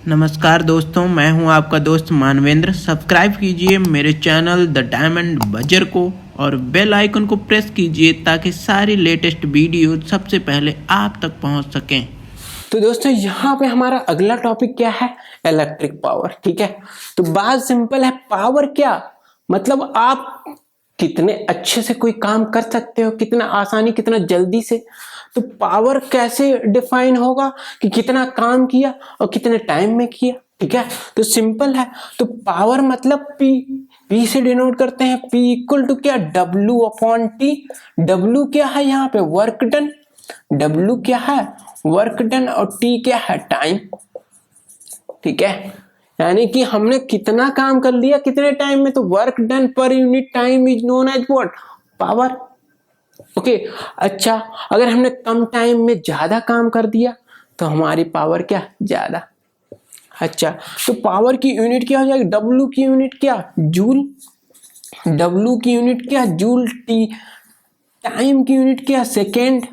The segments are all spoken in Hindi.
नमस्कार दोस्तों, मैं हूं आपका दोस्त मानवेंद्र। सब्सक्राइब कीजिए मेरे चैनल द डायमंड बजर को और बेल आइकन को प्रेस कीजिए ताकि सारी लेटेस्ट वीडियो सबसे पहले आप तक पहुंच सकें। तो दोस्तों यहाँ पे हमारा अगला टॉपिक क्या है? Electric power. ठीक है, तो बात सिंपल है। पावर क्या मतलब आप कितने अच्छे से कोई काम कर सकते हो, कितना आसानी, कितना जल्दी से। तो पावर कैसे डिफाइन होगा कि कितना काम किया और कितने टाइम में किया। ठीक है, तो सिंपल है। तो पावर मतलब पी से डिनोट करते हैं। पी इक्वल टू क्या? W upon T. डब्ल्यू क्या है यहाँ पे? Work done. डब्ल्यू क्या है? Work done. और टी क्या है? टाइम। ठीक है, यानी कि हमने कितना काम कर लिया कितने टाइम में। तो work done per unit time is known as what? Power. Okay, अच्छा अगर हमने कम टाइम में ज्यादा काम कर दिया तो हमारी पावर क्या? ज्यादा। अच्छा, तो पावर की यूनिट क्या हो जाएगी? डब्ल्यू की यूनिट क्या? जूल। डब्ल्यू की यूनिट क्या? जूल। टी टाइम की यूनिट क्या? सेकेंड।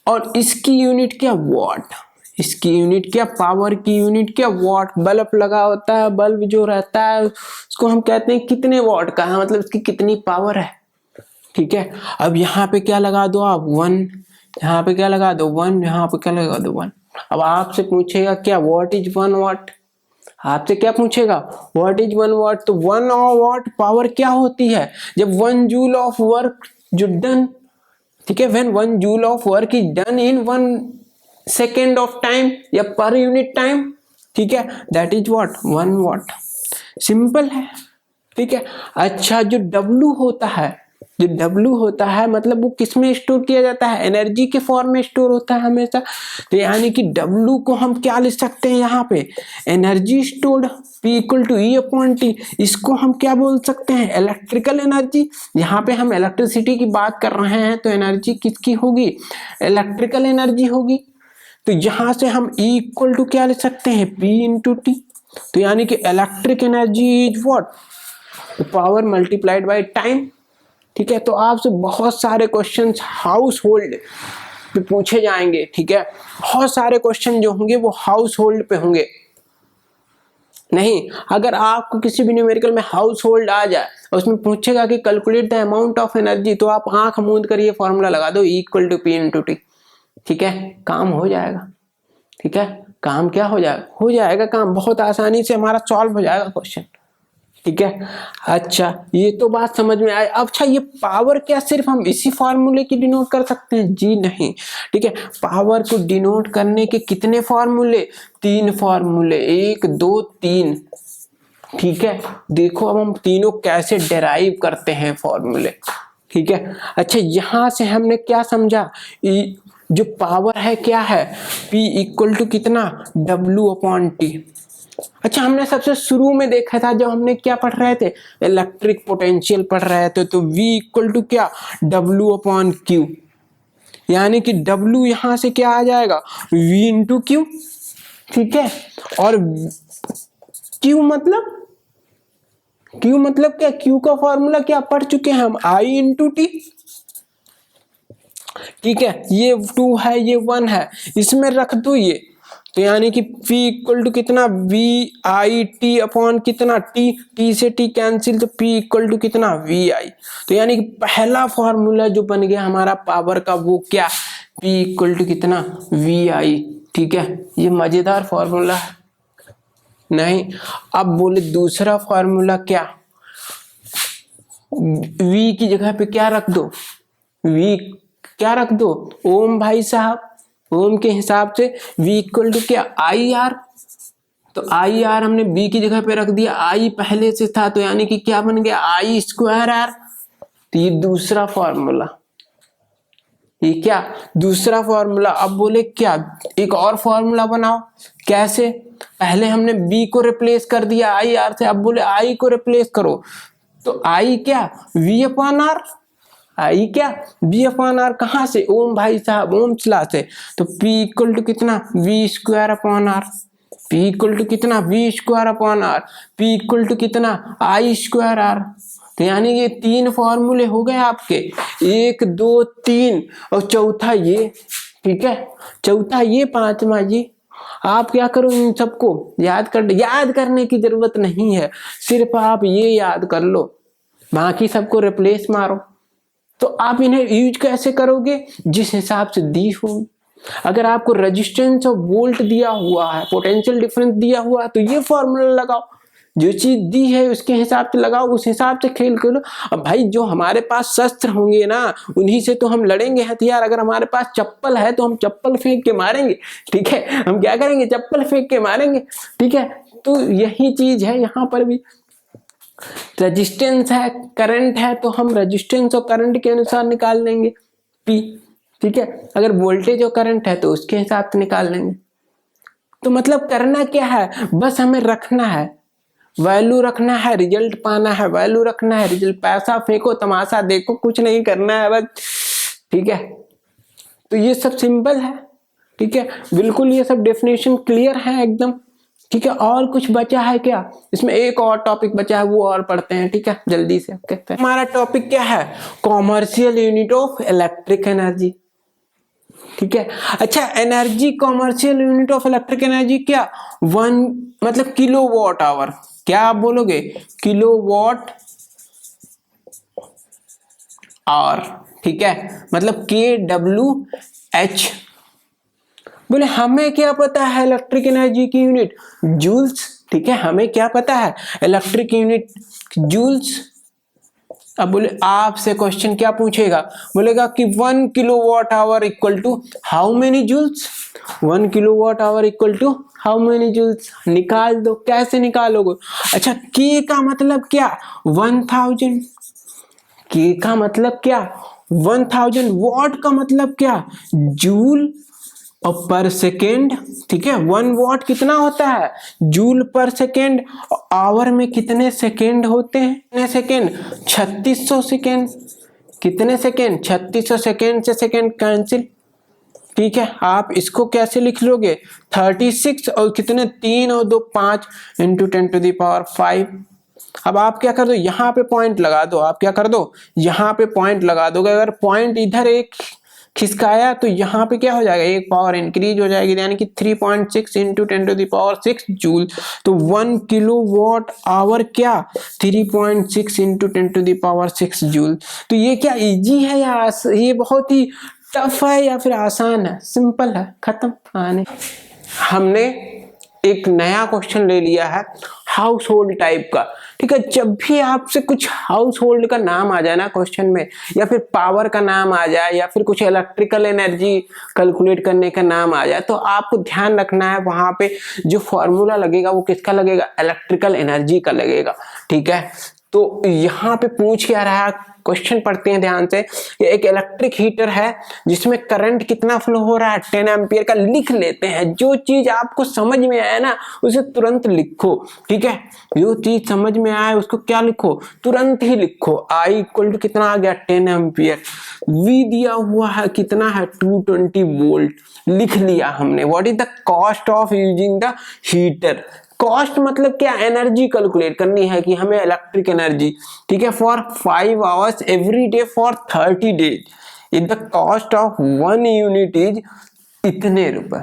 और इसकी यूनिट क्या? वॉट। इसकी यूनिट क्या? पावर की यूनिट क्या? वॉट। बल्ब लगा होता है, बल्ब जो रहता है उसको हम कहते हैं कितने वॉट का है, मतलब इसकी कितनी पावर है। ठीक है, अब यहाँ पे क्या लगा दो आप? वन। यहाँ पे क्या लगा दो? वन। यहाँ पे क्या लगा दो? वन। अब आपसे पूछेगा क्या? What is one what. आपसे क्या पूछेगा? What is one what. तो वन और वॉट पावर क्या होती है? जब वन जूल ऑफ वर्क जो डन, ठीक है, when one joule of work is done in one second of time या पर यूनिट टाइम, ठीक है, that is what? One what. Simple है। ठीक है, अच्छा जो W होता है, जो W होता है मतलब वो किस में स्टोर किया जाता है? एनर्जी के फॉर्म में स्टोर होता है हमेशा। तो यानी कि W को हम क्या लिख सकते हैं यहाँ पे? Energy stored. P equal to E upon T. इसको हम क्या बोल सकते हैं? Electrical energy. यहाँ पे हम इलेक्ट्रिसिटी की बात कर रहे हैं तो एनर्जी किसकी होगी? इलेक्ट्रिकल एनर्जी होगी। तो यहां से हम E इक्वल टू क्या लिख सकते हैं? P into T. तो यानी कि electric energy is what? Power multiplied by time. ठीक है, तो आपसे बहुत सारे क्वेश्चंस हाउस होल्ड पे पूछे जाएंगे। ठीक है, बहुत सारे क्वेश्चन जो होंगे वो हाउस होल्ड पे होंगे। नहीं, अगर आपको किसी भी न्यूमेरिकल में हाउस होल्ड आ जाए और उसमें पूछेगा कि calculate the amount of energy, तो आप आंख मूंद कर ये फॉर्मूला लगा दो, E equal to P into T. ठीक है, काम हो जाएगा। ठीक है, काम क्या हो जाएगा? हो जाएगा काम, बहुत आसानी से हमारा सॉल्व हो जाएगा क्वेश्चन। ठीक है, अच्छा ये तो बात समझ में आई। अच्छा ये पावर क्या सिर्फ हम इसी फार्मूले की डिनोट कर सकते हैं? जी नहीं। ठीक है, पावर को डिनोट करने के कितने फार्मूले? तीन फार्मूले, एक दो तीन। ठीक है, देखो अब हम तीनों कैसे डेराइव करते हैं फॉर्मूले। ठीक है, अच्छा यहां से हमने क्या समझा? जो पावर है क्या है? P इक्वल टू कितना? W upon T. अच्छा हमने सबसे शुरू में देखा था जब हमने क्या पढ़ रहे थे? इलेक्ट्रिक पोटेंशियल पढ़ रहे थे। तो V इक्वल टू क्या? W upon Q. यानी कि W यहां से क्या आ जाएगा? V into Q. ठीक है, और Q मतलब, Q मतलब क्या? Q का फॉर्मूला क्या पढ़ चुके हैं हम? I into T. ठीक है, ये 2 है, ये 1 है, इसमें रख दो ये। तो यानी कि P इक्वल टू कितना? वी आई टी अपॉन कितना? टी। टी से टी कैंसिल, तो P इक्वल टू कितना? वी आई। तो यानी कि पहला फॉर्मूला जो बन गया हमारा पावर का वो क्या? P इक्वल टू कितना? वी आई। ठीक है, ये मजेदार फॉर्मूला है। नहीं, अब बोले दूसरा फॉर्मूला क्या? V की जगह पे क्या रख दो? V क्या रख दो? ओम भाई साहब। ओम के हिसाब से V इक्वल टू क्या? I R. तो आई आर हमने B की जगह पे रख दिया, I पहले से था तो यानी कि क्या बन गया? आई स्क्वायर आर। तो ये दूसरा फॉर्मूला, ये क्या? दूसरा फॉर्मूला। अब बोले क्या? एक और फॉर्मूला बनाओ। कैसे? पहले हमने B को रिप्लेस कर दिया आई आर से, अब बोले I को रिप्लेस करो। तो I क्या? V upon are. आई क्या? V upon R. कहां से? ओम भाई साहब, ओम चला से। तो P इक्वल टू कितना? V square upon R. P equal to कितना? V square upon R. P equal to कितना? I square R. तो यानी ये तीन फॉर्मूले हो गए आपके, एक दो तीन, और चौथा ये। ठीक है, चौथा ये, पांचवा ये। आप क्या करो, इन सबको याद करने की जरूरत नहीं है, सिर्फ आप ये याद कर लो, बाकी सबको रिप्लेस मारो। तो आप इन्हें यूज कैसे करोगे, जिस हिसाब से दी हो। अगर आपको रेजिस्टेंस और वोल्ट दिया हुआ है, पोटेंशियल डिफरेंस दिया हुआ है, तो ये फॉर्मूला लगाओ, जो चीज दी है उसके हिसाब से लगाओ, उस हिसाब से खेल करो। अब भाई जो हमारे पास शस्त्र होंगे ना, उन्हीं से तो हम लड़ेंगे हथियार। अगर हमारे पास चप्पल है तो हम चप्पल फेंक के मारेंगे, ठीक है, हम क्या करेंगे, चप्पल फेंक के मारेंगे, ठीक है। तो यही चीज है यहाँ पर भी, रेजिस्टेंस है, करंट है, तो हम रेजिस्टेंस और करंट के अनुसार निकाल लेंगे पी, ठीक है। अगर वोल्टेज और करंट है तो उसके हिसाब से निकाल लेंगे। तो मतलब करना क्या है, बस हमें रखना है, वैल्यू रखना है, रिजल्ट पाना है, वैल्यू रखना है, रिजल्ट, पैसा फेंको तमाशा देखो, कुछ नहीं करना है बस, ठीक है। तो ये सब सिंपल है, ठीक है, बिल्कुल ये सब डेफिनेशन क्लियर है एकदम, ठीक है। और कुछ बचा है क्या, इसमें एक और टॉपिक बचा है, वो और पढ़ते हैं, ठीक है, जल्दी से कहते हैं। हमारा टॉपिक क्या है, commercial unit of electric energy, ठीक है। अच्छा, energy, commercial unit of electric energy क्या, वन मतलब किलोवाट आवर, क्या आप बोलोगे, किलोवाट आवर, ठीक है, मतलब KWH। बोले हमें क्या पता है इलेक्ट्रिक एनर्जी की यूनिट, जूल्स, ठीक है, हमें क्या पता है इलेक्ट्रिक यूनिट जूल्स। अब बोले आपसे क्वेश्चन क्या पूछेगा, बोलेगा कि 1 kilowatt hour equal to how many joules, 1 kilowatt hour equal to how many joules, निकाल दो। कैसे निकालोगे, अच्छा, के का मतलब क्या, 1000, के का मतलब क्या 1000, वॉट का मतलब क्या, जूल और पर सेकेंड, ठीक है। 1 वॉट कितना होता है, जूल पर सेकेंड, आवर में कितने सेकेंड होते हैं, कितने सेकेंड, 3600 सेकेंड, कितने सेकेंड, 3600 सेकेंड से सेकेंड कैंसिल, ठीक है। आप इसको कैसे लिख लोगे, 36 और कितने 3 और 2 5 इंटू 10⁵। अब आप क्या कर दो, यहाँ पे पॉइंट लगा दो, आप क्या कर दो, यहाँ पे पॉइंट लगा दोगे। अगर पॉइंट इधर एक खिसकाया तो यहाँ पे क्या हो जाएगा, एक पावर इंक्रीज हो जाएगी, यानी कि 3.6 इंटू 10⁶ जूल। तो 1 किलोवाट आवर क्या, 3.6 इंटू 10⁶ जूल। तो ये क्या इजी है या ये बहुत ही टफ है या फिर आसान है, सिंपल है, खत्म आने। हमने एक नया क्वेश्चन ले लिया है हाउस होल्ड टाइप का, ठीक है। जब भी आपसे कुछ हाउस होल्ड का नाम आ जाए ना क्वेश्चन में, या फिर पावर का नाम आ जाए, या फिर कुछ इलेक्ट्रिकल एनर्जी कैलकुलेट करने का नाम आ जाए, तो आपको ध्यान रखना है वहां पे जो फॉर्मूला लगेगा वो किसका लगेगा, इलेक्ट्रिकल एनर्जी का लगेगा, ठीक है। तो यहाँ पे पूछ क्या रहा है, क्वेश्चन पढ़ते हैं ध्यान से, कि एक इलेक्ट्रिक हीटर है जिसमें करंट कितना फ्लो हो रहा है, 10 एम्पियर का, लिख लेते हैं। जो चीज आपको समझ में आए ना उसे तुरंत लिखो, ठीक है, जो चीज समझ में आए उसको क्या लिखो, तुरंत ही लिखो। आई इक्वल टू कितना आ गया, 10 एम्पियर, वी दिया हुआ है कितना है, 220 वोल्ट, लिख लिया हमने। What is the cost of using the heater, cost मतलब क्या, एनर्जी कैलकुलेट करनी है कि हमें इलेक्ट्रिक एनर्जी, ठीक है, for 5 hours every day for 30 days. If the cost of 1 unit is इतने रुपए,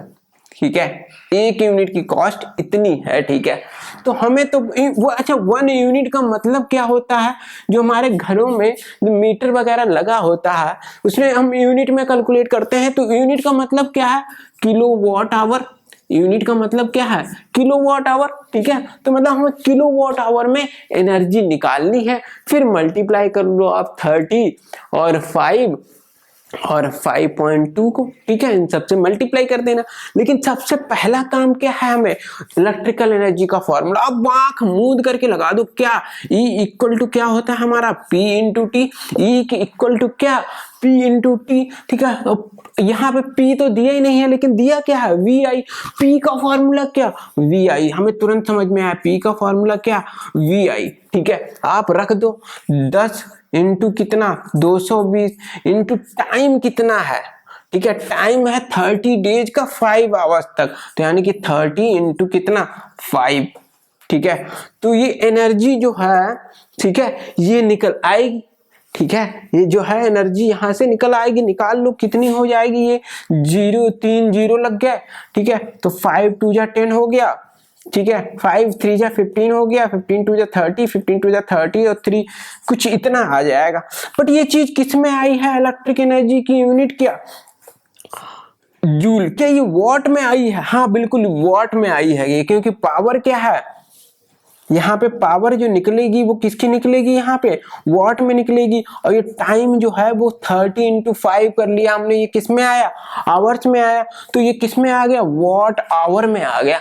ठीक है, एक यूनिट की कॉस्ट इतनी है, ठीक है। तो हमें तो वो, अच्छा, 1 यूनिट का मतलब क्या होता है, जो हमारे घरों में जो मीटर वगैरह लगा होता है उसमें हम यूनिट में कैलकुलेट करते हैं। तो यूनिट का मतलब क्या है, किलोवाट आवर, यूनिट का मतलब क्या है, किलोवाट आवर, ठीक है। तो मतलब हमें किलोवाट आवर में एनर्जी निकालनी है, फिर मल्टीप्लाई कर लो आप 30 और 5 और 5.2 को, ठीक है, इन सबसे मल्टीप्लाई कर देना। लेकिन सबसे पहला काम क्या है, हमें इलेक्ट्रिकल एनर्जी का फॉर्मूला, अब आंख मूंद करके लगा दो, क्या E इक्वल टू क्या होता है हमारा, P into t, E equal to क्या, P इंटू टी, ठीक है। यहाँ पे P तो दिया ही नहीं है, लेकिन दिया क्या है, VI, P का फॉर्मूला क्या, VI, हमें तुरंत समझ में आया, P का फॉर्मूला क्या, VI, ठीक है। आप रख दो 10 इंटू कितना, 220 इंटू टाइम कितना है, ठीक है, टाइम है 30 डेज का 5 आवर्स तक, तो यानी कि 30 इंटू कितना 5, ठीक है। तो ये एनर्जी जो है, ठीक है, ये निकल आएगी, ठीक है, ये जो है एनर्जी यहाँ से निकल आएगी, निकाल लो कितनी हो जाएगी, ये 3 जीरो लग गए। ठीक है, तो 5 2 जा 10 हो गया। ठीक है, 5 3 जा 15 हो गया, 15 2 जा 30, 15 2 जा 30 और 3 कुछ इतना आ जाएगा। बट ये चीज किस में आई है, इलेक्ट्रिक एनर्जी की यूनिट क्या, जूल। क्या ये वॉट में आई है? हाँ बिल्कुल वॉट में आई है ये, क्योंकि पावर क्या है, यहाँ पे पावर जो निकलेगी वो किसकी निकलेगी, यहाँ पे वॉट में निकलेगी। और ये टाइम जो है वो 30 × 5 कर लिया हमने, ये किस में आया, आवर्स में आया, तो ये किस में आ गया, वॉट आवर में आ गया।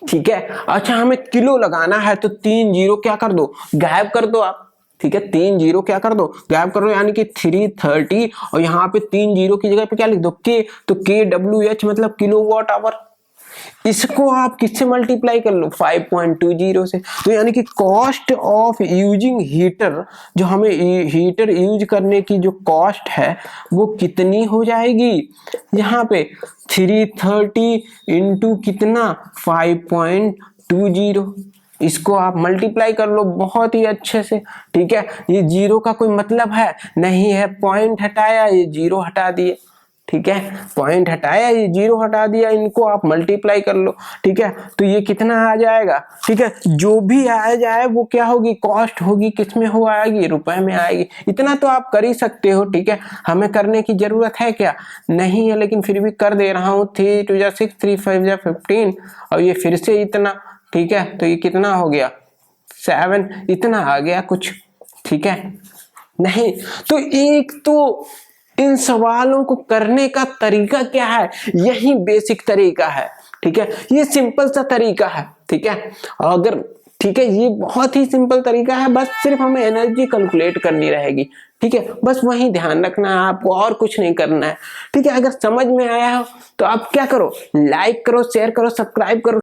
ठीक है, अच्छा हमें किलो लगाना है तो 3 जीरो क्या कर दो, गायब कर दो आप। ठीक है, 3 जीरो क्या कर दो, गायब कर दो, यानी कि 330 और यहाँ पे 3 जीरो की जगह पे क्या लिख दो, के, तो KWH मतलब किलोवाट आवर। इसको आप किससे मल्टीप्लाई कर लो, 5.20 से। तो यानी कि कॉस्ट ऑफ यूजिंग हीटर, जो हमें हीटर यूज करने की जो कॉस्ट है वो कितनी हो जाएगी, यहाँ पे 330 इंटू कितना 5.20, इसको आप मल्टीप्लाई कर लो बहुत ही अच्छे से। ठीक है, ये जीरो का कोई मतलब है नहीं है, पॉइंट हटाया ये जीरो हटा दिए। ठीक है, पॉइंट हटाया ये जीरो हटा दिया, इनको आप मल्टीप्लाई कर लो। ठीक है, तो ये कितना आ जाएगा। ठीक है, जो भी आ जाए वो क्या होगी, कॉस्ट होगी, किस में हो आएगी, रुपए में आएगी। इतना तो आप कर ही सकते हो। ठीक है, हमें करने की जरूरत है क्या, नहीं है, लेकिन फिर भी कर दे रहा हूँ। 3 2 जा 6, 3 5 जा 15 और ये फिर से इतना। ठीक है, तो ये कितना हो गया, 7, इतना आ गया कुछ। ठीक है, नहीं तो एक तो इन सवालों को करने का तरीका क्या है, यही बेसिक तरीका है। ठीक है, ये सिंपल सा तरीका है। ठीक है, अगर ठीक है, ये बहुत ही सिंपल तरीका है, बस सिर्फ हमें एनर्जी कैलकुलेट करनी रहेगी। ठीक है, बस वही ध्यान रखना है आपको, और कुछ नहीं करना है। ठीक है, अगर समझ में आया हो तो आप क्या करो, लाइक करो, शेयर करो, सब्सक्राइब करो।